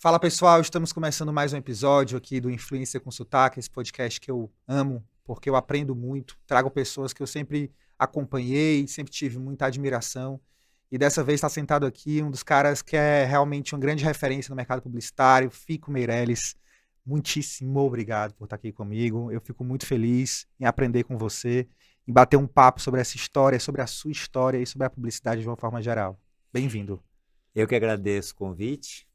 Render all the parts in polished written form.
Fala pessoal, estamos começando mais um episódio aqui do Influência com Sotaque, esse podcast que eu amo, porque eu aprendo muito, trago pessoas que eu sempre acompanhei, sempre tive muita admiração, e dessa vez está sentado aqui um dos caras que é realmente uma grande referência no mercado publicitário, Fico Meirelles. Muitíssimo obrigado por estar aqui comigo, eu fico muito feliz em aprender com você, em bater um papo sobre essa história, sobre a sua história e sobre a publicidade de uma forma geral. Bem-vindo. Eu que agradeço o convite.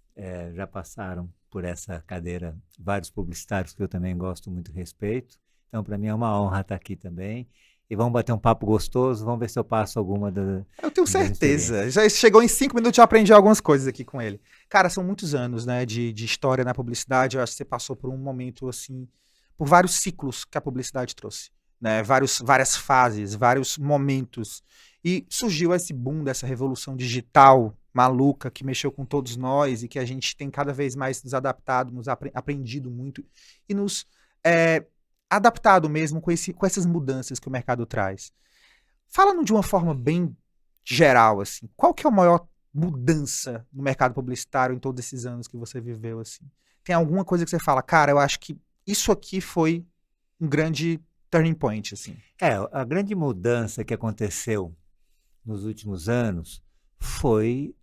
Já passaram por essa cadeira vários publicitários que eu também gosto muito e respeito. Então, para mim é uma honra estar aqui também. E vamos bater um papo gostoso, vamos ver se eu passo alguma Eu tenho das certeza. experiências. Já chegou em 5 minutos, já aprendi algumas coisas aqui com ele. Cara, são muitos anos, né, de história na publicidade. Eu acho que você passou por um momento, assim, por vários ciclos que a publicidade trouxe, né? Várias fases, vários momentos. E surgiu esse boom dessa revolução digital maluca que mexeu com todos nós e que a gente tem cada vez mais nos adaptado, aprendido muito e nos é, adaptado mesmo com essas mudanças que o mercado traz. Falando de uma forma bem geral, assim, qual que é a maior mudança no mercado publicitário em todos esses anos que você viveu, assim? Tem alguma coisa que você fala, cara, eu acho que isso aqui foi um grande turning point, assim. A grande mudança que aconteceu nos últimos anos foi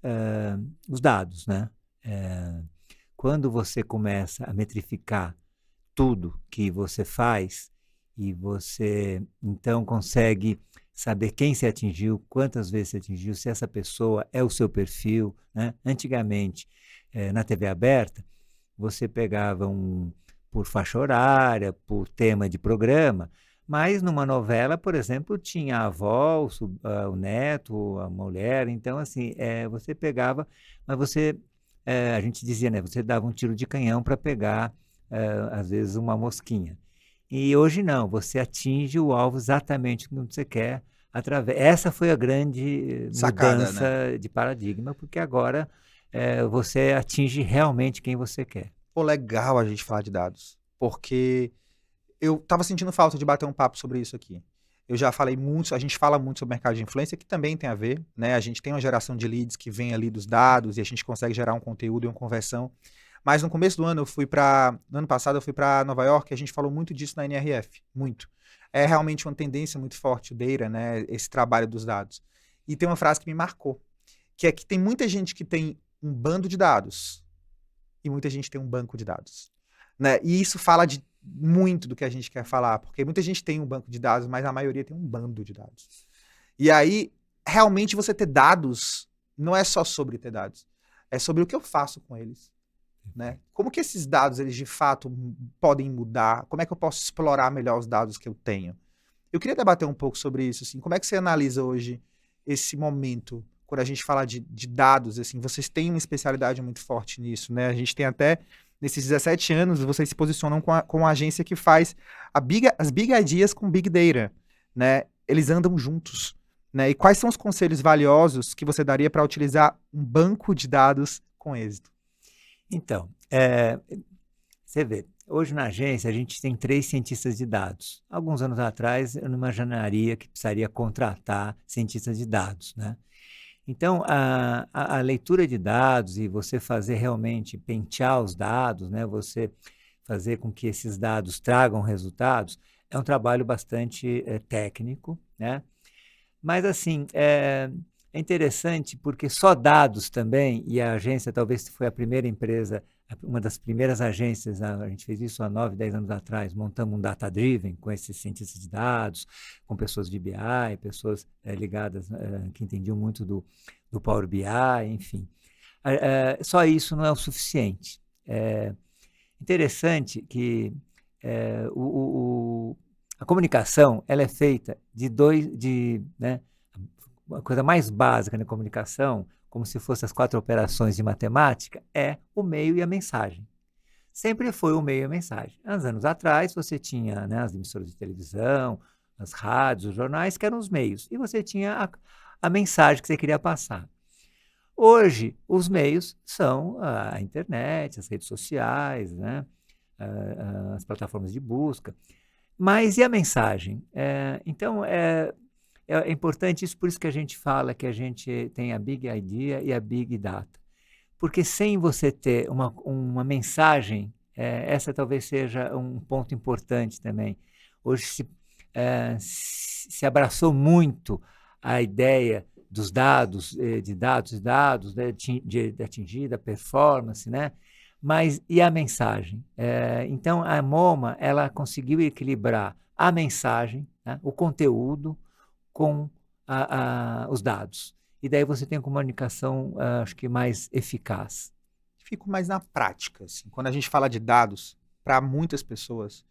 os dados, né? Quando você começa a metrificar tudo que você faz e você então consegue saber quem você atingiu, quantas vezes você atingiu, se essa pessoa é o seu perfil, né? Antigamente, na TV aberta, você pegava por faixa horária, por tema de programa, mas numa novela, por exemplo, tinha a avó, o neto, a mulher, então assim, você pegava, mas a gente dizia, né, você dava um tiro de canhão para pegar, às vezes, uma mosquinha. E hoje não, você atinge o alvo exatamente como você quer. Essa foi a grande Sacada, né? mudança de paradigma, porque agora você atinge realmente quem você quer. Pô, legal a gente falar de dados, porque eu tava sentindo falta de bater um papo sobre isso aqui. Eu já falei muito, a gente fala muito sobre mercado de influência, que também tem a ver, né? A gente tem uma geração de leads que vem ali dos dados e a gente consegue gerar um conteúdo e uma conversão. Mas no começo do ano, no ano passado, eu fui para Nova York e a gente falou muito disso na NRF, muito. É realmente uma tendência muito forte, o data, né? Esse trabalho dos dados. E tem uma frase que me marcou, que é que tem muita gente que tem um bando de dados e muita gente tem um banco de dados, né? E isso fala de muito do que a gente quer falar, porque muita gente tem um banco de dados, mas a maioria tem um bando de dados. E aí, realmente, você ter dados não é só sobre ter dados, é sobre o que eu faço com eles, né? Como que esses dados, eles de fato podem mudar? Como é que eu posso explorar melhor os dados que eu tenho? Eu queria debater um pouco sobre isso, assim, como é que você analisa hoje esse momento, quando a gente fala de dados, assim, vocês têm uma especialidade muito forte nisso, né? A gente tem até, nesses 17 anos, vocês se posicionam com a agência que faz as Big Ideas com Big Data, né? Eles andam juntos, né? E quais são os conselhos valiosos que você daria para utilizar um banco de dados com êxito? Então, você vê, hoje na agência a gente tem 3 cientistas de dados. Alguns anos atrás eu não imaginaria que precisaria contratar cientistas de dados, né? Então, a leitura de dados e você fazer realmente pentear os dados, né? Você fazer com que esses dados tragam resultados, é um trabalho bastante técnico, né? Mas, assim, é interessante porque só dados também, e a agência talvez foi a primeira empresa, uma das primeiras agências, a gente fez isso há 9, 10 anos atrás, montamos um data-driven com esses cientistas de dados, com pessoas de BI, pessoas ligadas, que entendiam muito do Power BI, enfim. Só isso não é o suficiente. É interessante que a comunicação ela é feita né, a coisa mais básica na comunicação, como se fossem as 4 operações de matemática, é o meio e a mensagem. Sempre foi o meio e a mensagem. Há uns anos atrás, você tinha, né, as emissoras de televisão, as rádios, os jornais, que eram os meios, e você tinha a mensagem que você queria passar. Hoje, os meios são a internet, as redes sociais, né, as plataformas de busca. Mas e a mensagem? Então, é importante isso, por isso que a gente fala que a gente tem a Big Idea e a Big Data. Porque sem você ter uma mensagem, essa talvez seja um ponto importante também. Hoje se abraçou muito a ideia dos dados, de dados, né, de atingir a performance, né? Mas e a mensagem? Então, a MoMA, ela conseguiu equilibrar a mensagem, né, o conteúdo, com os dados. E daí você tem a comunicação, acho que mais eficaz. Fico mais na prática, assim. Quando a gente fala de dados, para muitas pessoas,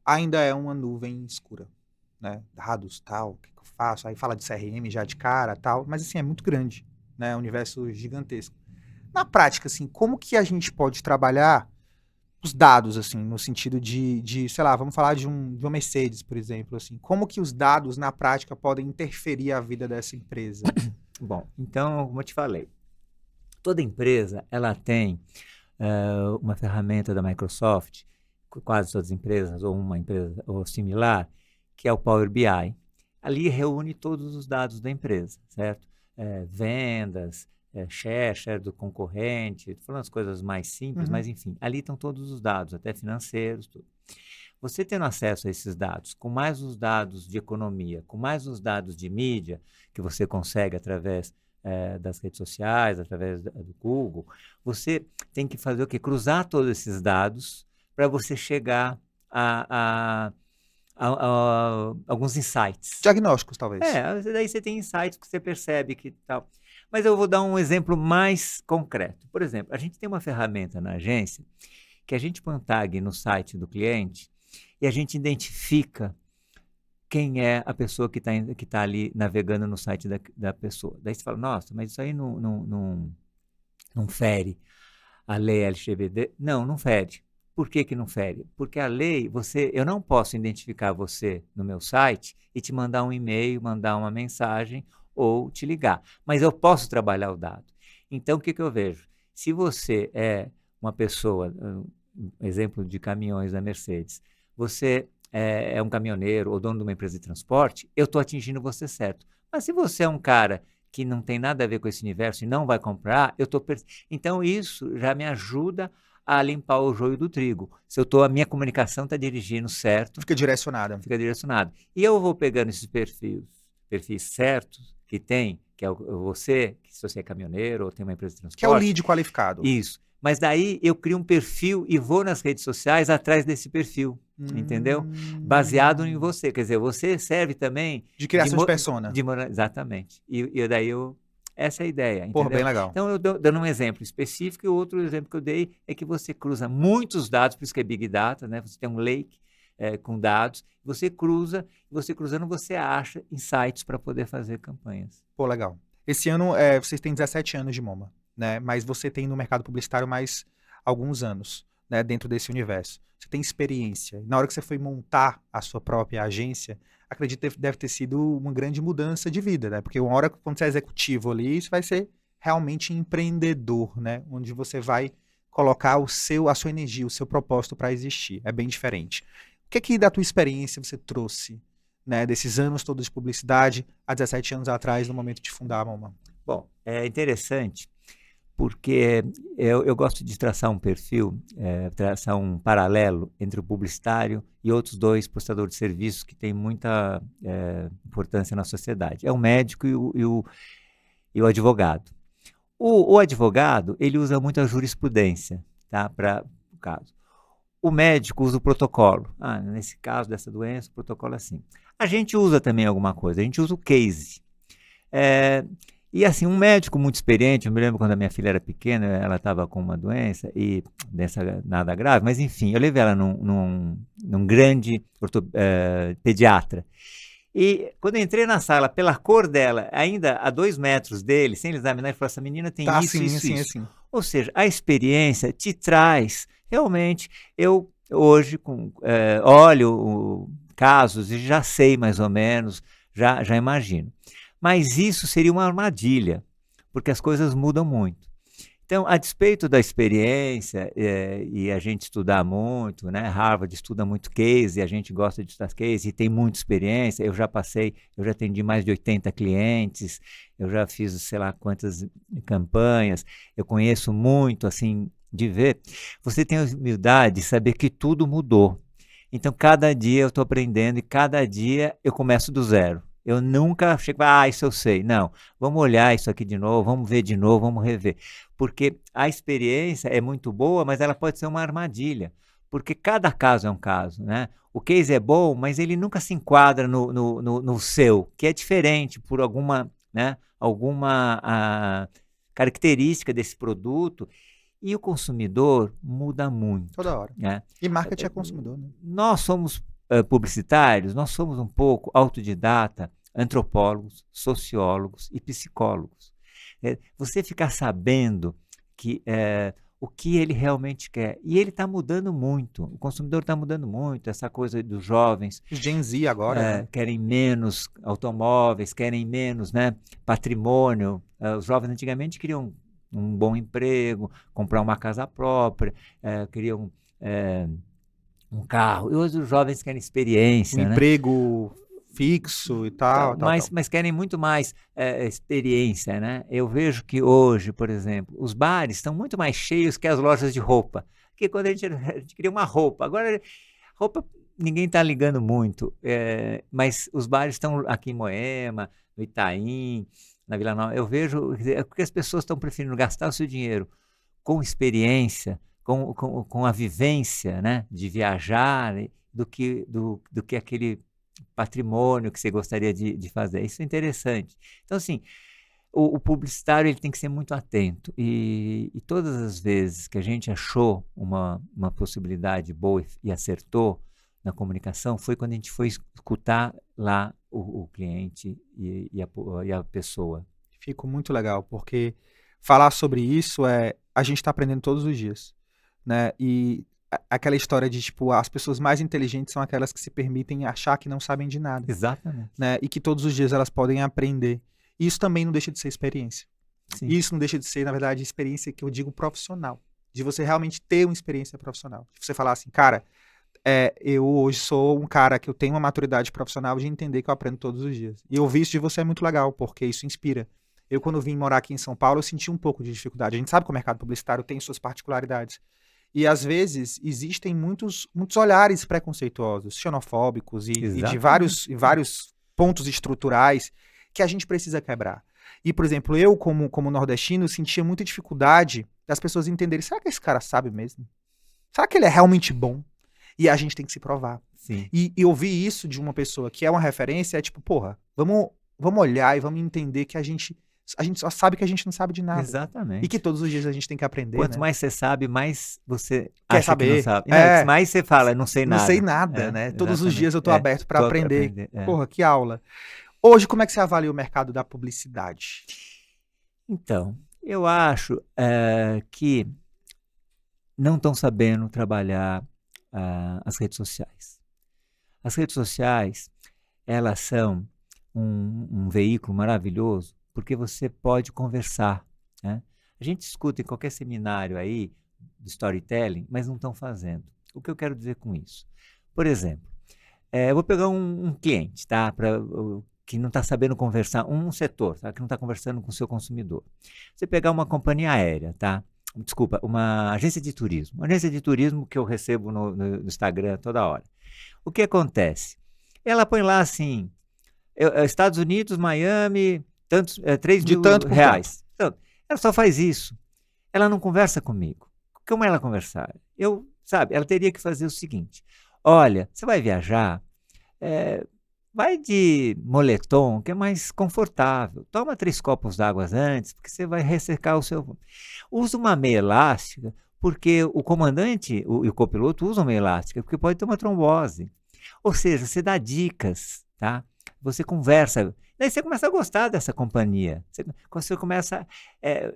ainda é uma nuvem escura, né? Dados, tal, o que eu faço? Aí fala de CRM já de cara, tal, mas assim, é muito grande, né? É um universo gigantesco. Na prática, assim, como que a gente pode trabalhar os dados, assim, no sentido sei lá, vamos falar de uma Mercedes, por exemplo, assim, como que os dados, na prática, podem interferir a vida dessa empresa? Bom, então, como eu te falei, toda empresa, ela tem uma ferramenta da Microsoft, quase todas as empresas, ou uma empresa ou similar, que é o Power BI. Ali reúne todos os dados da empresa, certo? Vendas, share do concorrente, falando as coisas mais simples, mas enfim, ali estão todos os dados, até financeiros, tudo. Você tendo acesso a esses dados, com mais os dados de economia, com mais os dados de mídia, que você consegue através das redes sociais, através do Google, você tem que fazer o quê? Cruzar todos esses dados para você chegar a alguns insights. Diagnósticos, talvez. Daí você tem insights que você percebe que tal. Mas eu vou dar um exemplo mais concreto. Por exemplo, a gente tem uma ferramenta na agência que a gente põe um tag no site do cliente e a gente identifica quem é a pessoa que tá ali navegando no site da pessoa. Daí você fala, nossa, mas isso aí não fere a lei LGPD? Não fere. Por que não fere? Porque a lei, eu não posso identificar você no meu site e te mandar um e-mail, mandar uma mensagem ou te ligar. Mas eu posso trabalhar o dado. Então, o que eu vejo? Se você é uma pessoa, exemplo de caminhões da Mercedes, você é um caminhoneiro ou dono de uma empresa de transporte, eu estou atingindo você certo. Mas se você é um cara que não tem nada a ver com esse universo e não vai comprar, então isso já me ajuda a limpar o joio do trigo. Se a minha comunicação está dirigindo certo. Fica direcionada. Fica direcionada. E eu vou pegando esses perfis certos que tem, que é você, que se você é caminhoneiro ou tem uma empresa de transporte. Que é o lead qualificado. Isso. Mas daí eu crio um perfil e vou nas redes sociais atrás desse perfil, entendeu? Baseado em você. Quer dizer, você serve também... De criação de persona. Exatamente. E daí essa é a ideia, entendeu? Porra, bem legal. Então, eu dando um exemplo específico, e o outro exemplo que eu dei é que você cruza muitos dados, por isso que é Big Data, né? Você tem um lake com dados, você cruzando, você acha insights para poder fazer campanhas. Pô, legal. Esse ano, vocês têm 17 anos de MoMA, né? Mas você tem no mercado publicitário mais alguns anos, né? Dentro desse universo. Você tem experiência. Na hora que você foi montar a sua própria agência, acredito que deve ter sido uma grande mudança de vida, né? Porque uma hora, quando você é executivo ali, isso vai ser realmente empreendedor, né? Onde você vai colocar a sua energia, o seu propósito para existir. É bem diferente. O que da tua experiência você trouxe, né, desses anos todos de publicidade há 17 anos atrás, no momento de fundar a MoMA? Bom, é interessante porque eu gosto de traçar um perfil, traçar um paralelo entre o publicitário e outros dois prestadores de serviços que têm muita importância na sociedade. É o médico e o advogado. O advogado, ele usa muito a jurisprudência, tá, para o caso. O médico usa o protocolo. Nesse caso dessa doença, o protocolo é assim. A gente usa também alguma coisa, a gente usa o case. E assim, um médico muito experiente, eu me lembro quando a minha filha era pequena, ela estava com uma doença, nada grave, mas enfim, eu levei ela num grande pediatra. E quando eu entrei na sala, pela cor dela, ainda a 2 metros dele, sem ele examinar, ele falou, essa menina tem isso. Assim. Ou seja, a experiência te traz, realmente, eu hoje olho casos e já sei mais ou menos, já imagino. Mas isso seria uma armadilha, porque as coisas mudam muito. Então, a despeito da experiência, e a gente estudar muito, né? Harvard estuda muito case, e a gente gosta de estudar case, e tem muita experiência. Eu já atendi mais de 80 clientes, eu já fiz sei lá quantas campanhas, eu conheço muito, assim, de ver. Você tem a humildade de saber que tudo mudou. Então, cada dia eu estou aprendendo e cada dia eu começo do zero. Eu nunca chego, isso eu sei. Não, vamos olhar isso aqui de novo, vamos ver de novo, vamos rever. Porque a experiência é muito boa, mas ela pode ser uma armadilha. Porque cada caso é um caso, né? O case é bom, mas ele nunca se enquadra no seu, que é diferente por alguma, né, característica desse produto. E o consumidor muda muito. Toda hora. Né? E marketing é consumidor, né? Nós somos publicitários, nós somos um pouco autodidata, antropólogos, sociólogos e psicólogos. Você ficar sabendo que o que ele realmente quer. E ele está mudando muito, o consumidor está mudando muito, essa coisa dos jovens. Os Gen Z agora, né? Querem menos automóveis, querem menos, né, patrimônio. Os jovens antigamente queriam um bom emprego, comprar uma casa própria, queriam um carro. E hoje os jovens querem experiência, né? Emprego fixo e tal. Mas querem muito mais experiência, né? Eu vejo que hoje, por exemplo, os bares estão muito mais cheios que as lojas de roupa. Porque quando a gente queria uma roupa, agora roupa ninguém está ligando muito, mas os bares estão aqui em Moema, no Itaim, na Vila Nova. Eu vejo que as pessoas estão preferindo gastar o seu dinheiro com experiência, com a vivência, né, de viajar, do que aquele patrimônio que você gostaria de fazer. Isso é interessante. Então, assim, o publicitário ele tem que ser muito atento. E todas as vezes que a gente achou uma possibilidade boa e acertou na comunicação, foi quando a gente foi escutar lá o cliente e a pessoa. Fico muito legal, porque falar sobre isso a gente está aprendendo todos os dias, né? E aquela história de, tipo, as pessoas mais inteligentes são aquelas que se permitem achar que não sabem de nada. Exatamente. Né? E que todos os dias elas podem aprender. Isso também não deixa de ser experiência. Sim. Isso não deixa de ser, na verdade, experiência que eu digo profissional. De você realmente ter uma experiência profissional. De você falar assim, cara, eu hoje sou um cara que eu tenho uma maturidade profissional de entender que eu aprendo todos os dias. E ouvir isso de você é muito legal, porque isso inspira. Eu, quando vim morar aqui em São Paulo, eu senti um pouco de dificuldade. A gente sabe que o mercado publicitário tem suas particularidades. E, às vezes, existem muitos olhares preconceituosos, xenofóbicos e de vários pontos estruturais que a gente precisa quebrar. E, por exemplo, eu, como nordestino, sentia muita dificuldade das pessoas entenderem, será que esse cara sabe mesmo? Será que ele é realmente bom? E a gente tem que se provar. Sim. E ouvir isso de uma pessoa que é uma referência é tipo, porra, vamos olhar e vamos entender que a gente só sabe que a gente não sabe de nada. Exatamente. E que todos os dias a gente tem que aprender. Quanto né? mais você sabe, mais você quer acha saber. Que não sabe. Não, mais você fala, não sei nada. Não sei nada, né? Todos os dias eu tô aberto para aprender. É. Porra, que aula. Hoje, como é que você avalia o mercado da publicidade? Então, eu acho que não estão sabendo trabalhar as redes sociais. As redes sociais, elas são um veículo maravilhoso porque você pode conversar, né? A gente escuta em qualquer seminário aí de storytelling, mas não estão fazendo. O que eu quero dizer com isso? Por exemplo, eu vou pegar um cliente, tá? Que não está sabendo conversar, um setor, tá? Que não está conversando com o seu consumidor. Você pegar uma companhia aérea, tá? Desculpa, uma agência de turismo. Uma agência de turismo que eu recebo no Instagram toda hora. O que acontece? Ela põe lá assim, Estados Unidos, Miami, tantos, R$3.000. Então, ela só faz isso. Ela não conversa comigo. Como ela conversar? Ela teria que fazer o seguinte. Olha, você vai viajar, vai de moletom, que é mais confortável. Toma 3 copos d'água antes, porque você vai ressecar o seu... Usa uma meia elástica, porque o comandante e o copiloto usam meia elástica, porque pode ter uma trombose. Ou seja, você dá dicas, tá? Você conversa, daí você começa a gostar dessa companhia, você começa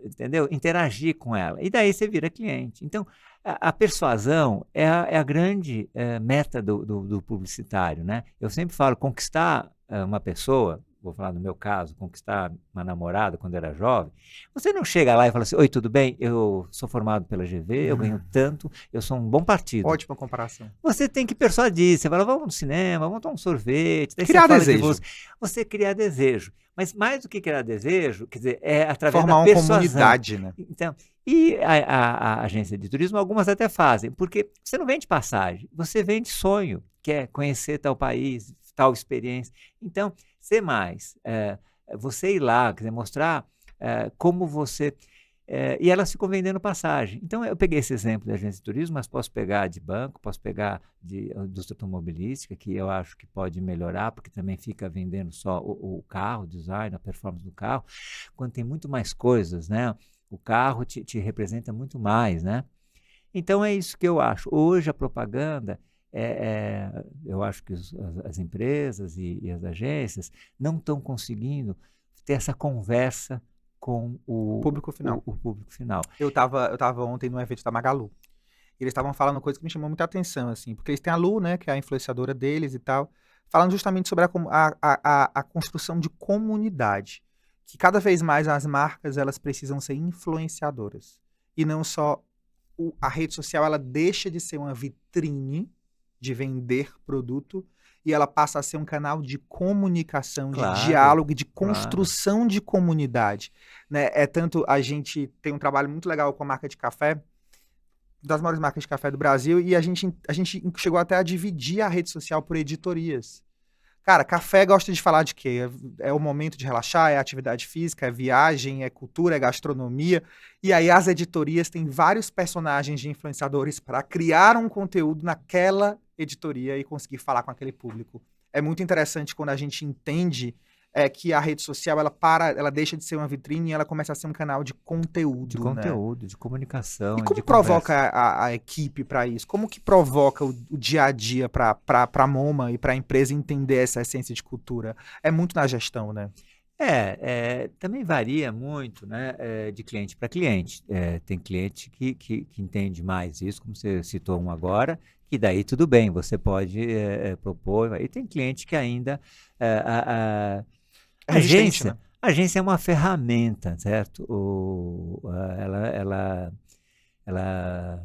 entendeu? Interagir com ela, e daí você vira cliente. Então, a persuasão é a grande meta do publicitário, né? Eu sempre falo, conquistar uma pessoa, vou falar no meu caso, conquistar uma namorada quando era jovem, você não chega lá e fala assim, oi, tudo bem? Eu sou formado pela GV, eu ganho tanto, eu sou um bom partido. Ótima comparação. Você tem que persuadir, você fala, vamos no cinema, vamos tomar um sorvete, daí você Criar fala de desejo. música. Você criar desejo. Mas mais do que criar desejo, quer dizer, é através da Formar uma persuasão. comunidade, né? Então, e a agência de turismo, algumas até fazem, porque você não vende passagem, você vende sonho, que é conhecer tal país, tal experiência. Então, ser mais, você ir lá, quer dizer, mostrar como você... e elas ficam vendendo passagem. Então, eu peguei esse exemplo da agência de turismo, mas posso pegar de banco, posso pegar de indústria automobilística, que eu acho que pode melhorar, porque também fica vendendo só o carro, o design, a performance do carro, quando tem muito mais coisas, né? O carro te representa muito mais, né? Então, é isso que eu acho. Hoje, a propaganda, eu acho que as empresas e as agências não estão conseguindo ter essa conversa com Público final. o público final. Eu tava ontem no evento da Magalu. Eles estavam falando coisa que me chamou muita atenção, assim, porque eles têm a Lu, né, que é a influenciadora deles e tal, falando justamente sobre a construção de comunidade, que cada vez mais as marcas, elas precisam ser influenciadoras, e não só a rede social, ela deixa de ser uma vitrine de vender produto, e ela passa a ser um canal de comunicação, de Claro, diálogo, e de claro. construção de comunidade, né? Tanto a gente tem um trabalho muito legal com a marca de café, das maiores marcas de café do Brasil, e a gente chegou até a dividir a rede social por editorias. Cara, café gosta de falar de quê? É o momento de relaxar, é atividade física, é viagem, é cultura, é gastronomia. E aí as editorias têm vários personagens de influenciadores para criar um conteúdo naquela editoria e conseguir falar com aquele público. É muito interessante quando a gente entende que a rede social, ela deixa de ser uma vitrine e ela começa a ser um canal de conteúdo, De né? conteúdo, de comunicação, E como de provoca conversa. a equipe para isso? Como que provoca o dia a dia para a MoMA e para a empresa entender essa essência de cultura? É muito na gestão, né? Também varia muito, né, de cliente para cliente. Tem cliente que entende mais isso, como você citou um agora, que daí tudo bem, você pode propor. E tem cliente que ainda É resistente, né? a agência é uma ferramenta, certo? Ela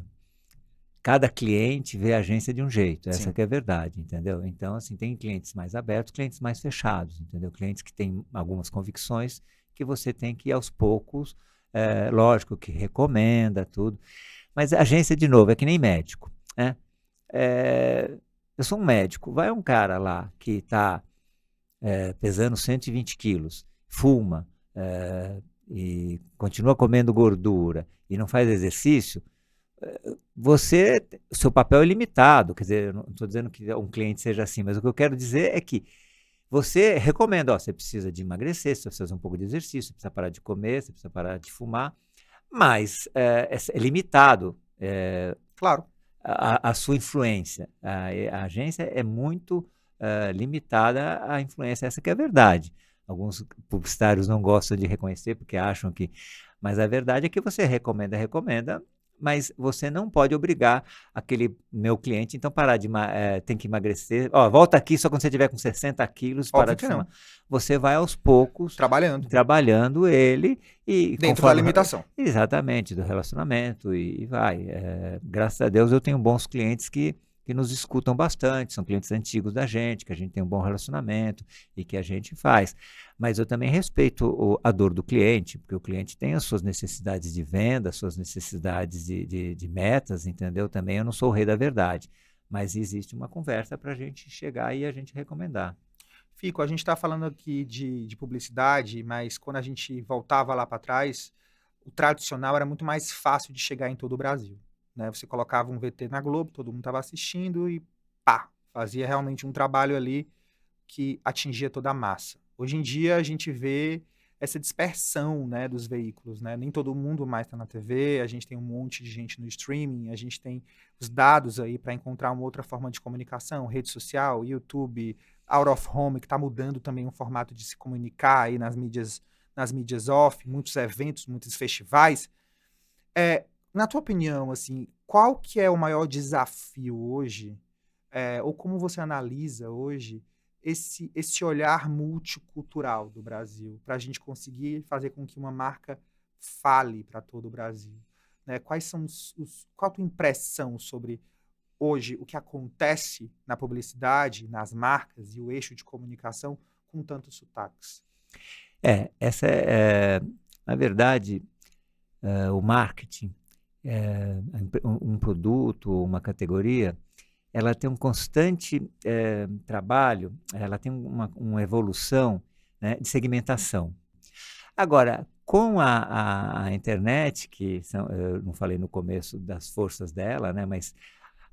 cada cliente vê a agência de um jeito, essa Sim. que é a verdade, entendeu? Então, assim, tem clientes mais abertos, clientes mais fechados, entendeu? Clientes que têm algumas convicções que você tem que ir aos poucos, lógico que recomenda tudo, mas a agência, de novo, é que nem médico, né? Eu sou um médico, vai um cara lá que está pesando 120 quilos, fuma, e continua comendo gordura e não faz exercício, o seu papel é limitado, quer dizer, eu não estou dizendo que um cliente seja assim, mas o que eu quero dizer é que você recomenda, ó, você precisa de emagrecer, você precisa fazer um pouco de exercício, você precisa parar de comer, você precisa parar de fumar, mas é limitado Claro. a sua influência. A agência é muito limitada à influência, essa que é a verdade. Alguns publicitários não gostam de reconhecer porque acham que... Mas a verdade é que você recomenda, mas você não pode obrigar aquele meu cliente, então parar de tem que emagrecer. Ó, volta aqui só quando você tiver com 60 quilos, parar Óbvio de que não. fumar. Você vai aos poucos Trabalhando. trabalhando ele e Dentro da conforme... limitação. Exatamente, do relacionamento e vai. Graças a Deus eu tenho bons clientes que nos escutam bastante, são clientes antigos da gente, que a gente tem um bom relacionamento e que a gente faz. Mas eu também respeito a dor do cliente, porque o cliente tem as suas necessidades de venda, as suas necessidades de metas, entendeu? Também eu não sou o rei da verdade, mas existe uma conversa para a gente chegar e a gente recomendar. Fico, a gente está falando aqui de publicidade, mas quando a gente voltava lá para trás, o tradicional era muito mais fácil de chegar em todo o Brasil, né? Você colocava um VT na Globo, todo mundo estava assistindo e pá, fazia realmente um trabalho ali que atingia toda a massa. Hoje em dia a gente vê essa dispersão, né, dos veículos, né? Nem todo mundo mais está na TV, a gente tem um monte de gente no streaming, a gente tem os dados aí para encontrar uma outra forma de comunicação, rede social, YouTube, out of home, que está mudando também o formato de se comunicar aí nas mídias off, muitos eventos, muitos festivais. Na tua opinião, assim, qual que é o maior desafio hoje, ou como você analisa hoje, esse olhar multicultural do Brasil, para a gente conseguir fazer com que uma marca fale para todo o Brasil, né? Qual a tua impressão sobre hoje o que acontece na publicidade, nas marcas e o eixo de comunicação com tantos sotaques? Essa é, na verdade, o marketing, um produto, uma categoria, ela tem um constante trabalho, ela tem uma evolução, né, de segmentação. Agora, com a internet, eu não falei no começo das forças dela, né, mas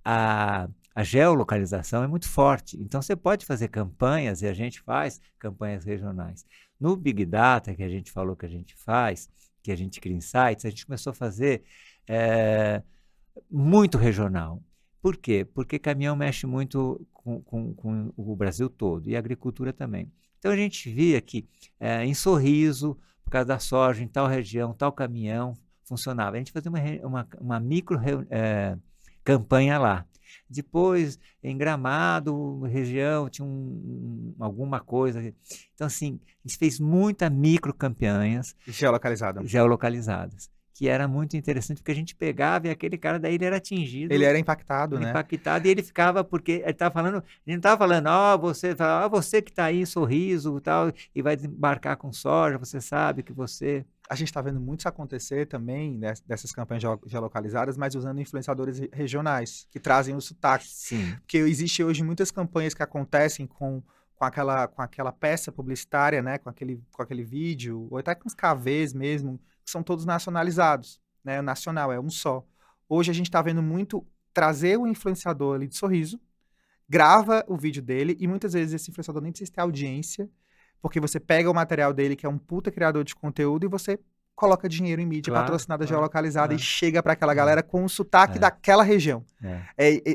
a geolocalização é muito forte. Então, você pode fazer campanhas, e a gente faz campanhas regionais. No Big Data, que a gente falou que a gente faz, que a gente cria insights, a gente começou a fazer muito regional. Por quê? Porque caminhão mexe muito com o Brasil todo, e a agricultura também. Então, a gente via que em Sorriso, por causa da soja, em tal região, tal caminhão, funcionava. A gente fazia uma micro campanha lá. Depois, em Gramado, região, tinha alguma coisa. Então, assim, a gente fez muitas micro campanhas geolocalizadas, que era muito interessante, porque a gente pegava e aquele cara daí ele era atingido. Ele era impactado, né? Impactado, e ele ficava, porque ele estava falando, a gente não estava falando, você que está aí em Sorriso e tal, e vai desembarcar com soja, você sabe que você... A gente está vendo muito isso acontecer também, né, dessas campanhas geolocalizadas, mas usando influenciadores regionais, que trazem o sotaque. Sim. Porque existe hoje muitas campanhas que acontecem com aquela peça publicitária, né, com aquele vídeo, ou até com os KVs mesmo, que são todos nacionalizados, né, o nacional é um só. Hoje a gente está vendo muito trazer o influenciador ali de Sorriso, grava o vídeo dele, e muitas vezes esse influenciador nem precisa ter audiência, porque você pega o material dele, que é um puta criador de conteúdo, e você coloca dinheiro em mídia patrocinada, geolocalizada, e chega para aquela galera com o sotaque daquela região.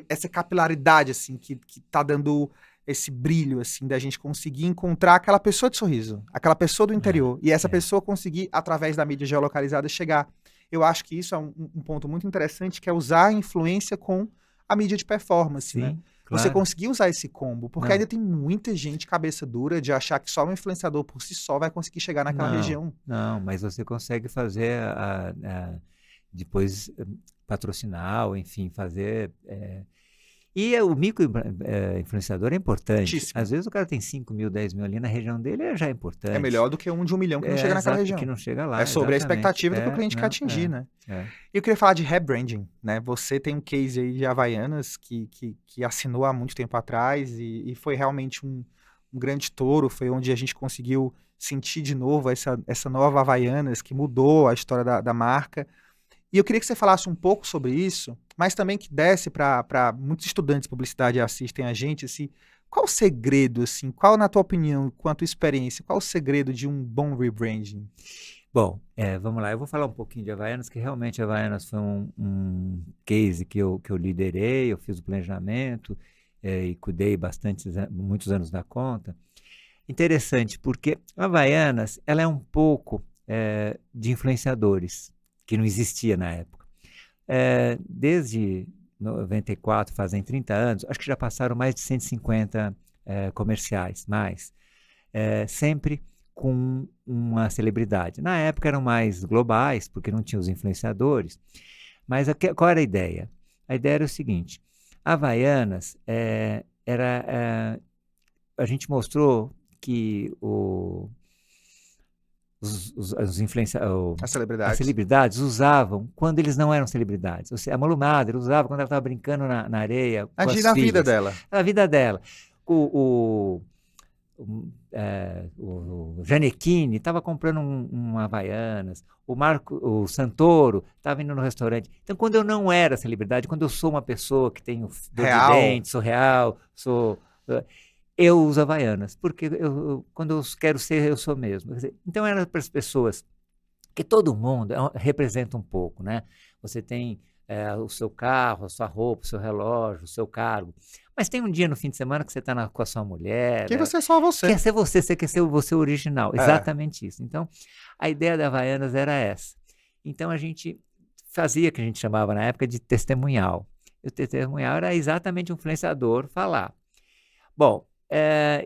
Essa capilaridade, assim, que tá dando esse brilho, assim, da gente conseguir encontrar aquela pessoa de Sorriso, aquela pessoa do interior, e essa pessoa conseguir, através da mídia geolocalizada, chegar. Eu acho que isso é um ponto muito interessante, que é usar a influência com a mídia de performance, Sim. né? Claro. Você conseguir usar esse combo, porque ainda tem muita gente cabeça dura de achar que só um influenciador por si só vai conseguir chegar naquela região. Não, mas você consegue fazer depois patrocinar, ou enfim, fazer... E o micro influenciador é importante. Muitíssimo. Às vezes o cara tem 5 mil, 10 mil ali na região dele, já é importante. É melhor do que um de 1 milhão que não chega naquela região. Que não chega lá. É sobre a expectativa do que o cliente quer atingir, né? E eu queria falar de rebranding, né? Você tem um case aí de Havaianas que assinou há muito tempo atrás e foi realmente um grande touro, foi onde a gente conseguiu sentir de novo essa nova Havaianas que mudou a história da marca. E eu queria que você falasse um pouco sobre isso, mas também que desse para muitos estudantes de publicidade assistem a gente, assim, qual o segredo, assim, qual, na tua opinião, com a tua experiência, qual o segredo de um bom rebranding? Bom, vamos lá, eu vou falar um pouquinho de Havaianas, que realmente Havaianas foi um case que eu liderei, eu fiz o planejamento e cuidei muitos anos da conta. Interessante, porque a Havaianas, ela é um pouco de influenciadores, que não existia na época. Desde 94, fazem 30 anos, acho que já passaram mais de 150 comerciais, sempre com uma celebridade. Na época eram mais globais, porque não tinha os influenciadores, mas qual era a ideia? A ideia era o seguinte, a Havaianas a gente mostrou que as celebridades usavam quando eles não eram celebridades. Ou seja, a Malu Mader usava quando ela estava brincando na areia com as filhas. Na vida dela. Na vida dela. O Gianecchini estava comprando um Havaianas. O Santoro estava indo no restaurante. Então, quando eu não era celebridade, quando eu sou uma pessoa que tenho dor de dente, sou real, eu uso Havaianas, porque quando eu quero ser, eu sou mesmo. Quer dizer, então, era para as pessoas que todo mundo representa um pouco, né? Você tem o seu carro, a sua roupa, o seu relógio, o seu cargo. Mas tem um dia no fim de semana que você está com a sua mulher. Que você é só você. Quer ser você quer ser você original. Exatamente isso. Então, a ideia da Havaianas era essa. Então, a gente fazia o que a gente chamava na época de testemunhal. E o testemunhal era exatamente um influenciador falar. Bom,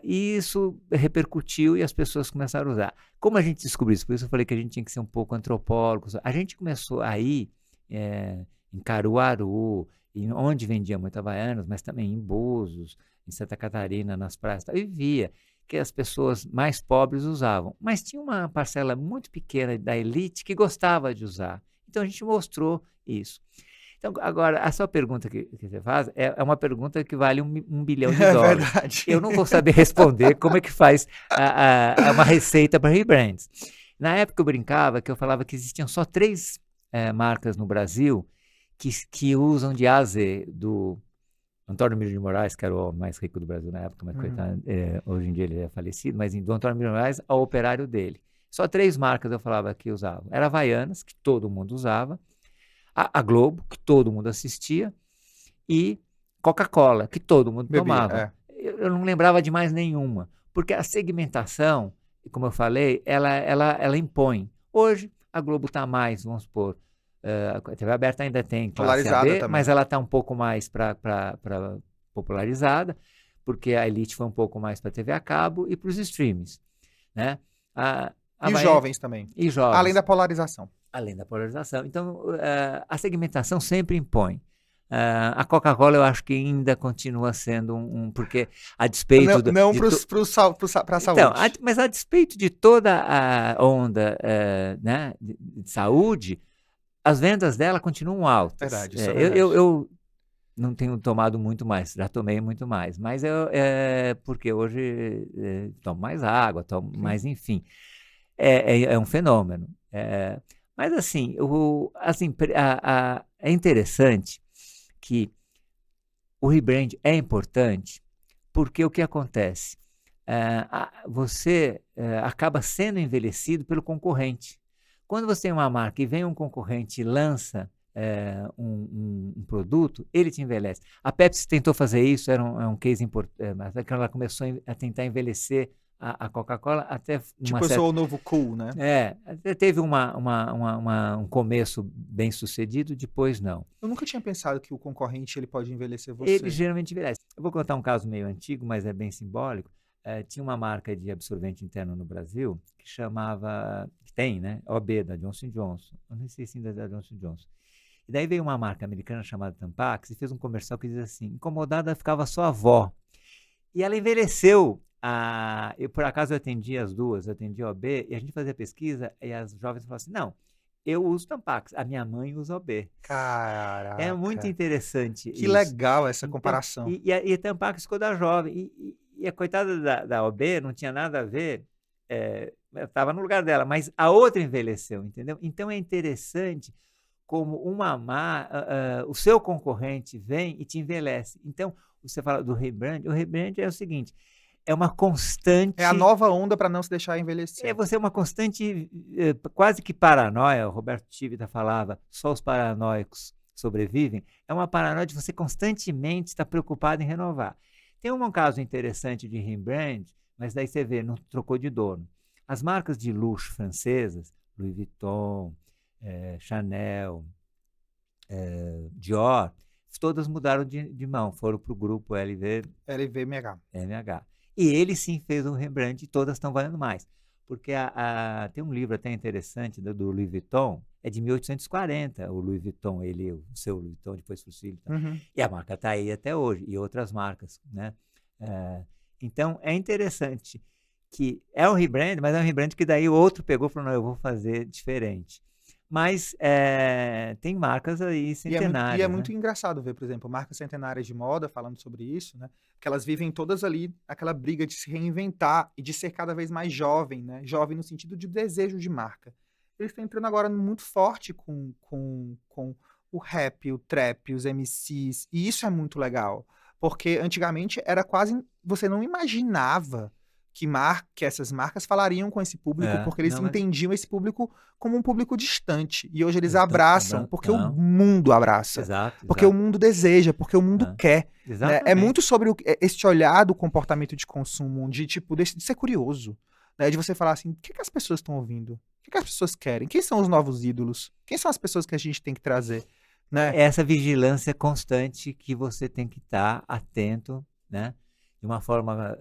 E isso repercutiu e as pessoas começaram a usar. Como a gente descobriu isso? Por isso eu falei que a gente tinha que ser um pouco antropólogo. A gente começou a ir em Caruaru, onde vendia muito Havaianas, mas também em Búzios, em Santa Catarina, nas praias, e via que as pessoas mais pobres usavam. Mas tinha uma parcela muito pequena da elite que gostava de usar. Então a gente mostrou isso. Então, agora, a sua pergunta que você faz é uma pergunta que vale $1 bilhão. É verdade. Eu não vou saber responder como é que faz uma receita para rebrands. Na época eu brincava que eu falava que existiam só 3 marcas no Brasil que usam de A a Z, do Antônio Miro de Moraes, que era o mais rico do Brasil na época, mas coitado, hoje em dia ele é falecido, mas do Antônio Miro de Moraes ao operário dele. Só 3 marcas eu falava que usavam. Era Havaianas, que todo mundo usava, a Globo, que todo mundo assistia, e Coca-Cola, que todo mundo tomava. Eu não lembrava de mais nenhuma, porque a segmentação, como eu falei, ela impõe. Hoje, a Globo está mais, vamos supor, a TV aberta ainda tem classe AB, mas ela está um pouco mais para popularizada, porque a elite foi um pouco mais para a TV a cabo e para os streams, né? E os jovens também. E jovens. Além da polarização. Além da polarização. Então, a segmentação sempre impõe. A Coca-Cola eu acho que ainda continua sendo porque a despeito... Não para a saúde. Então, mas a despeito de toda a onda né, de saúde, as vendas dela continuam altas. Verdade, isso é verdade. Eu não tenho tomado muito mais, já tomei muito mais, mas porque hoje tomo mais água, mais, enfim. É um fenômeno. Mas, assim, é interessante que o rebrand é importante porque o que acontece? Você acaba sendo envelhecido pelo concorrente. Quando você tem uma marca e vem um concorrente e lança um produto, ele te envelhece. A Pepsi tentou fazer isso, era um case importante, mas ela começou a tentar envelhecer a Coca-Cola até... Tipo, eu sou o novo cool, né? Até teve um começo bem sucedido, depois não. Eu nunca tinha pensado que o concorrente ele pode envelhecer você. Ele geralmente envelhece. Eu vou contar um caso meio antigo, mas é bem simbólico. Tinha uma marca de absorvente interno no Brasil que chamava... Tem, né? OB, da Johnson & Johnson. Eu não sei se ainda é da Johnson & Johnson. E daí veio uma marca americana chamada Tampax e fez um comercial que diz assim, incomodada ficava só a avó. E ela envelheceu. Por acaso eu atendi as duas, eu atendi a OB, e a gente fazia pesquisa, e as jovens falavam assim, não, eu uso Tampax, a minha mãe usa OB. Caraca. É muito interessante Que isso. Legal essa comparação. E a Tampax ficou da jovem, e a coitada da OB não tinha nada a ver, estava no lugar dela, mas a outra envelheceu, entendeu? Então é interessante como o seu concorrente vem e te envelhece. Então, você fala do rebrand, o rebrand é o seguinte, é uma constante... É a nova onda para não se deixar envelhecer. Você é uma constante, quase que paranoia, o Roberto Tivita falava, só os paranoicos sobrevivem, é uma paranoia de você constantemente estar preocupado em renovar. Tem um caso interessante de rebrand, mas daí você vê, não trocou de dono. As marcas de luxo francesas, Louis Vuitton, Chanel, Dior, todas mudaram de mão, foram para o grupo LVMH. E ele sim fez um rebrand e todas estão valendo mais. Porque tem um livro até interessante do Louis Vuitton, é de 1840, o Louis Vuitton, o seu Louis Vuitton, depois para o filho. E a marca está aí até hoje, e outras marcas, né? Então, é interessante que é um rebrand, mas é um rebrand que daí o outro pegou e falou, não, eu vou fazer diferente. Mas tem marcas aí centenárias. E é muito engraçado ver, por exemplo, marcas centenárias de moda falando sobre isso, né? Que elas vivem todas ali aquela briga de se reinventar e de ser cada vez mais jovem, né? Jovem no sentido de desejo de marca. Eles estão entrando agora muito forte com o rap, o trap, os MCs, e isso é muito legal. Porque antigamente era quase... Você não imaginava que essas marcas falariam com esse público, porque eles entendiam esse público como um público distante. E hoje eles abraçam, porque o mundo abraça. Exato. Porque o mundo deseja, porque o mundo quer. Né? É muito sobre esse olhar do comportamento de consumo, de ser curioso. Né? De você falar assim, o que as pessoas estão ouvindo? O que as pessoas querem? Quem são os novos ídolos? Quem são as pessoas que a gente tem que trazer? Né? Essa vigilância constante que você tem que estar atento, né? de uma forma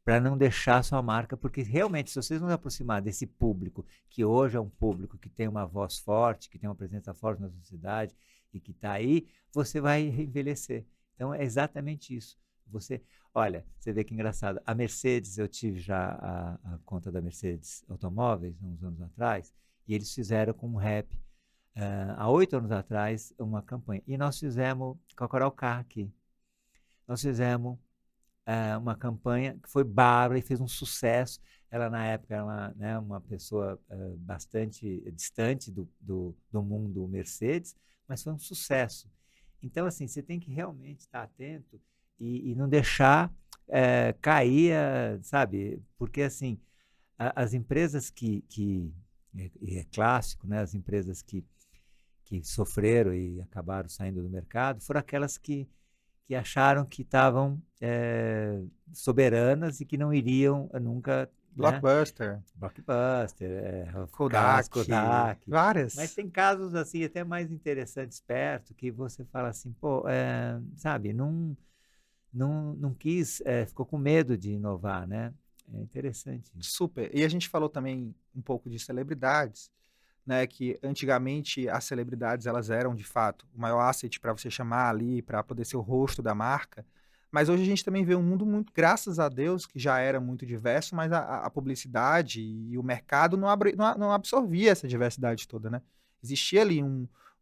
para não deixar a sua marca, porque realmente, se vocês não se aproximar desse público, que hoje é um público que tem uma voz forte, que tem uma presença forte na sociedade e que está aí, você vai envelhecer. Então, é exatamente isso. Olha, você vê que engraçado. A Mercedes, eu tive já a conta da Mercedes Automóveis, uns anos atrás, e eles fizeram com um rap, há 8 anos atrás, uma campanha. E nós fizemos com a Coral Car aqui. Nós fizemos uma campanha que foi bárbara e fez um sucesso. Ela, na época, era uma pessoa bastante distante do mundo Mercedes, mas foi um sucesso. Então, assim, você tem que realmente estar atento e não deixar cair, sabe? Porque, assim, as empresas e é clássico, né? As empresas que sofreram e acabaram saindo do mercado foram aquelas que acharam que estavam soberanas e que não iriam nunca, né? Blockbuster, Kodak, várias. Mas tem casos assim até mais interessantes perto que você fala assim, pô, sabe, não quis, ficou com medo de inovar, né? É interessante isso. Super. E a gente falou também um pouco de celebridades, né, que antigamente as celebridades elas eram de fato o maior asset para você chamar ali, para poder ser o rosto da marca. Mas hoje a gente também vê um mundo muito, graças a Deus, que já era muito diverso, mas a publicidade e o mercado não absorvia essa diversidade toda, né? Existia ali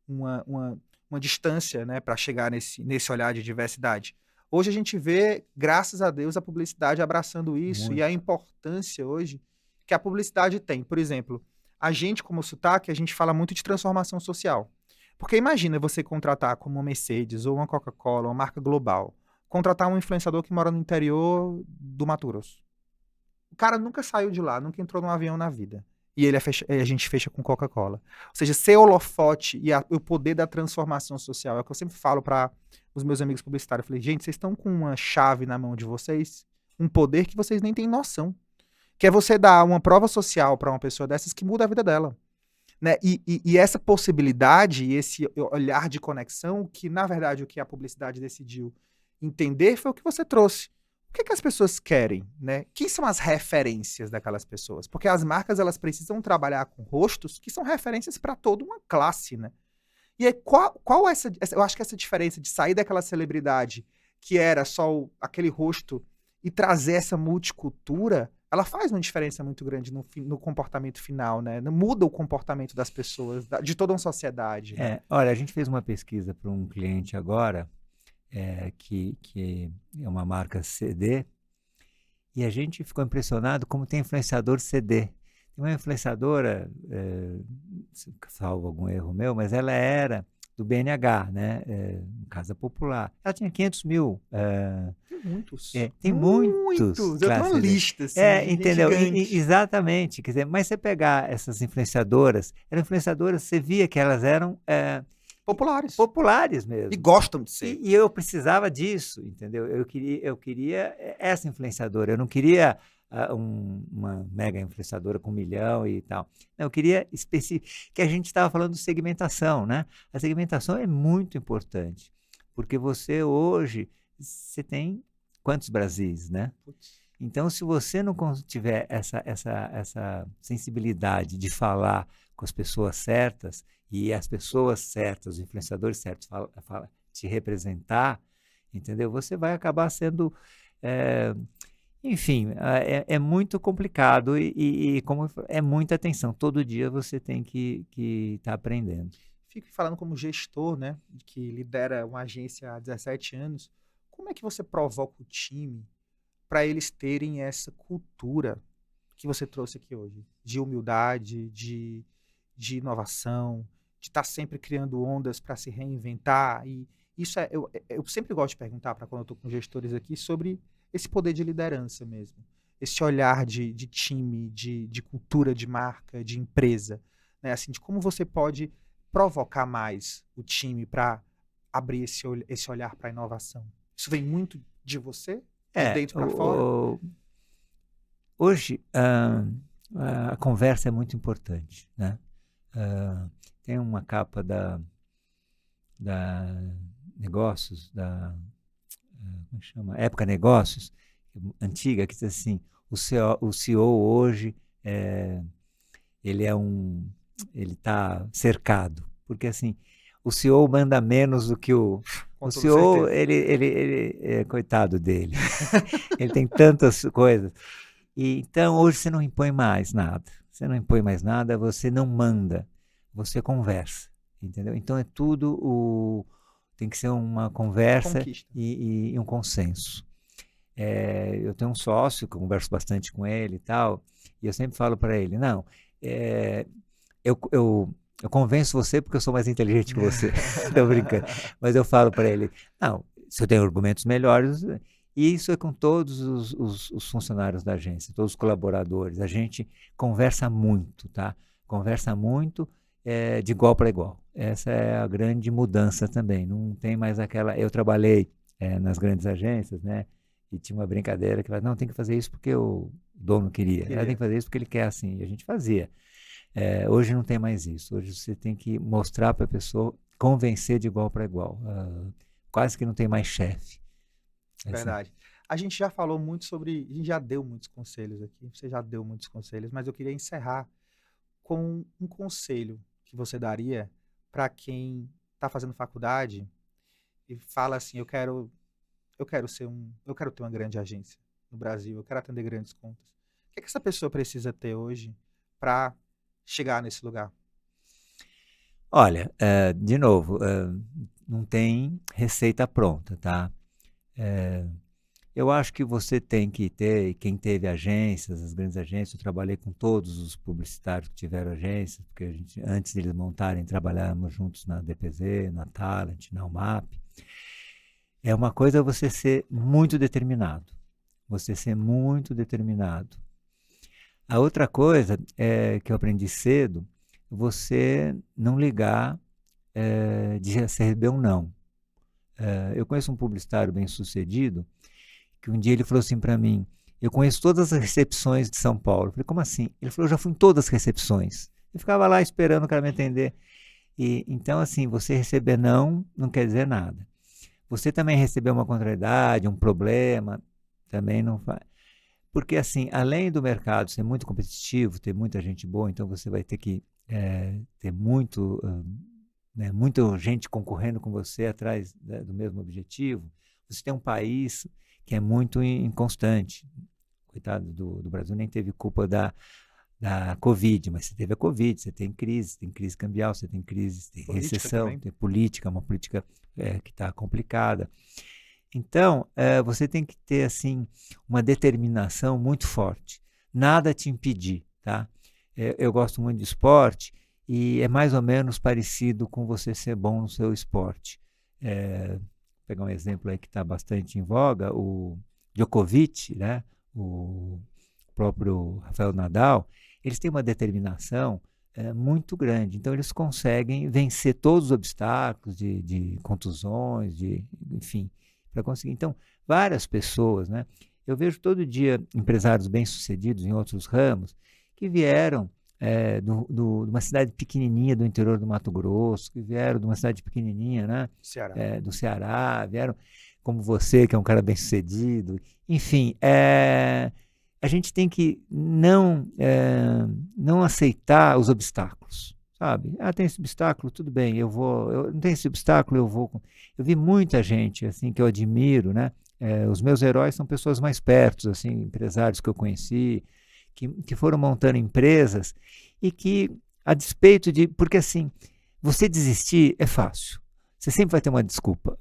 uma distância, né, para chegar nesse olhar de diversidade. Hoje a gente vê, graças a Deus, a publicidade abraçando isso e a importância hoje que a publicidade tem. Por exemplo, a gente, como Sotaque, a gente fala muito de transformação social. Porque imagina você contratar como uma Mercedes ou uma Coca-Cola, uma marca global, contratar um influenciador que mora no interior do Mato Grosso. O cara nunca saiu de lá, nunca entrou num avião na vida. E a gente fecha com Coca-Cola. Ou seja, ser holofote e o poder da transformação social é o que eu sempre falo para os meus amigos publicitários. Eu falei, gente, vocês estão com uma chave na mão de vocês, um poder que vocês nem têm noção. Que é você dar uma prova social para uma pessoa dessas que muda a vida dela. Né? E essa possibilidade e esse olhar de conexão, que na verdade o que a publicidade decidiu entender foi o que você trouxe. O que as pessoas querem, né? Quem são as referências daquelas pessoas? Porque as marcas elas precisam trabalhar com rostos que são referências para toda uma classe, né? E aí, qual eu acho que essa diferença de sair daquela celebridade que era só aquele rosto e trazer essa multicultura, ela faz uma diferença muito grande no comportamento final, né? Muda o comportamento das pessoas, de toda uma sociedade. Né? Olha, a gente fez uma pesquisa para um cliente agora, que é uma marca CD, e a gente ficou impressionado como tem influenciador CD. Tem uma influenciadora, salvo algum erro meu, mas ela era do BNH, né? Casa Popular. Ela tinha 500 mil. Tem muitos. Tem muitos. Eu tenho uma lista, assim, entendeu? Exatamente. Quer dizer, mas você pegar essas influenciadoras, você via que elas eram populares mesmo. E gostam de ser. E eu precisava disso, entendeu? Eu queria essa influenciadora. Eu não queria uma mega influenciadora com 1 milhão e tal. Não, eu queria que a gente estava falando de segmentação, né? A segmentação é muito importante, porque você tem quantos Brasis, né? Então, se você não tiver essa sensibilidade de falar com as pessoas certas, e as pessoas certas, os influenciadores certos, te representar, entendeu? Você vai acabar sendo... enfim, é muito complicado e como é muita atenção. Todo dia você tem que estar aprendendo. Fico falando como gestor, né, que lidera uma agência há 17 anos. Como é que você provoca o time para eles terem essa cultura que você trouxe aqui hoje? De humildade, de inovação, de estar sempre criando ondas para se reinventar. E isso eu sempre gosto de perguntar para quando eu estou com gestores aqui sobre esse poder de liderança mesmo. Esse olhar de time, de cultura de marca, de empresa. Né? Assim, de como você pode provocar mais o time para abrir esse olhar para a inovação. Isso vem muito de você? De dentro para fora? Hoje, a conversa é muito importante, né? Tem uma capa da Negócios, como como chama? Época Negócios, antiga, que diz assim, o CEO hoje, ele ele está cercado, porque assim, o CEO manda menos do que Com o toda CEO, certeza. coitado dele, ele tem tantas coisas. E, então, hoje você não impõe mais nada. Você não impõe mais nada, você não manda, você conversa, entendeu? Então, é tudo tem que ser uma conversa Conquista. e um consenso. Eu tenho um sócio que eu converso bastante com ele e tal, e eu sempre falo para ele, não, é, eu convenço você porque eu sou mais inteligente que você. Estou brincando. Mas eu falo para ele, não, se eu tenho argumentos melhores, e isso é com todos os funcionários da agência, todos os colaboradores. A gente conversa muito, tá? Conversa muito de igual para igual. Essa é a grande mudança também. Não tem mais aquela... Eu trabalhei nas grandes agências, né? E tinha uma brincadeira que falava, não, tem que fazer isso porque o dono queria. Tem que fazer isso porque ele quer assim. E a gente fazia. Hoje não tem mais isso. Hoje você tem que mostrar para a pessoa, convencer de igual para igual. Quase que não tem mais chefe. Assim. Verdade. A gente já falou muito sobre, a gente já deu muitos conselhos aqui, você já deu muitos conselhos, mas eu queria encerrar com um conselho que você daria para quem está fazendo faculdade e fala assim, eu quero ter uma grande agência no Brasil, eu quero atender grandes contas. O que é que essa pessoa precisa ter hoje para chegar nesse lugar? Olha, de novo, não tem receita pronta, tá? Eu acho que você tem que ter, e quem teve agências, as grandes agências, eu trabalhei com todos os publicitários que tiveram agências, porque antes de eles montarem, trabalhávamos juntos na DPZ, na Talent, na UMAP. É uma coisa você ser muito determinado. Você ser muito determinado. A outra coisa que eu aprendi cedo, você não ligar de receber um não. Eu conheço um publicitário bem sucedido, que um dia ele falou assim para mim, eu conheço todas as recepções de São Paulo. Eu falei, como assim? Ele falou, eu já fui em todas as recepções. Eu ficava lá esperando o cara me atender. Então, assim, você receber não quer dizer nada. Você também receber uma contrariedade, um problema, também não faz. Porque, assim, além do mercado ser muito competitivo, ter muita gente boa, então você vai ter que ter muita gente concorrendo com você atrás do mesmo objetivo. Você tem um país que é muito inconstante. Coitado do Brasil, nem teve culpa da Covid, mas você teve a Covid, você tem crise cambial, você tem crise, tem Política recessão, também? tem política, uma política que está complicada. Então, você tem que ter assim uma determinação muito forte. Nada te impedir, tá? Eu gosto muito de esporte e é mais ou menos parecido com você ser bom no seu esporte. Vou pegar um exemplo aí que está bastante em voga, o Djokovic, né? O próprio Rafael Nadal, eles têm uma determinação muito grande. Então, eles conseguem vencer todos os obstáculos de contusões, enfim, para conseguir. Então, várias pessoas, né? Eu vejo todo dia empresários bem-sucedidos em outros ramos que vieram de uma cidade pequenininha do interior do Mato Grosso, que vieram de uma cidade pequenininha, né? Ceará. Do Ceará, vieram como você, que é um cara bem-sucedido. Enfim, a gente tem que não aceitar os obstáculos, sabe? Tem esse obstáculo, tudo bem, não tem esse obstáculo, eu vou. Eu vi muita gente, assim, que eu admiro, né? Os meus heróis são pessoas mais perto, assim, empresários que eu conheci, que foram montando empresas e que, a despeito de... Porque, assim, você desistir é fácil. Você sempre vai ter uma desculpa.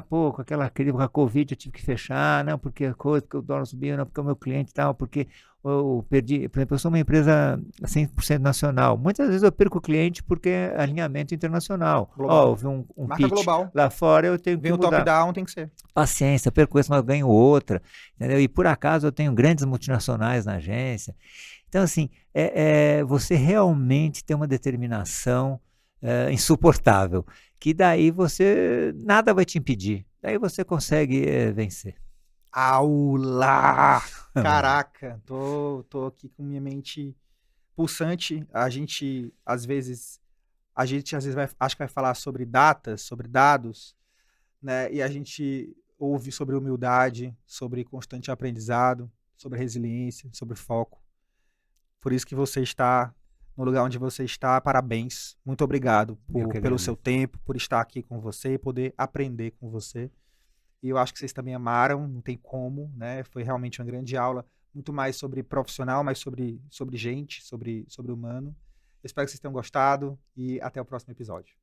Pô, com aquela crise, com a Covid eu tive que fechar, não, porque a coisa, porque o dólar subiu, não, porque o meu cliente tal, porque eu perdi. Por exemplo, eu sou uma empresa 100% nacional. Muitas vezes eu perco o cliente porque é alinhamento internacional. Global. Houve um Marca pitch global. lá fora, eu tenho Vem que o mudar. top-down, tem que ser. Paciência, eu perco essa, mas eu ganho outra. Entendeu? E por acaso eu tenho grandes multinacionais na agência. Então, assim, você realmente tem uma determinação insuportável, que daí nada vai te impedir. Daí você consegue vencer. Aula! Caraca, tô aqui com minha mente pulsante. Às vezes vai, acho que vai falar sobre datas, sobre dados, né? E a gente ouve sobre humildade, sobre constante aprendizado, sobre resiliência, sobre foco. Por isso que você está no lugar onde você está. Parabéns. Muito obrigado Eu que pelo seu agradeço. tempo, por estar aqui com você e poder aprender com você. E eu acho que vocês também amaram, não tem como, né? Foi realmente uma grande aula, muito mais sobre profissional, mais sobre gente, sobre humano. Eu espero que vocês tenham gostado e até o próximo episódio.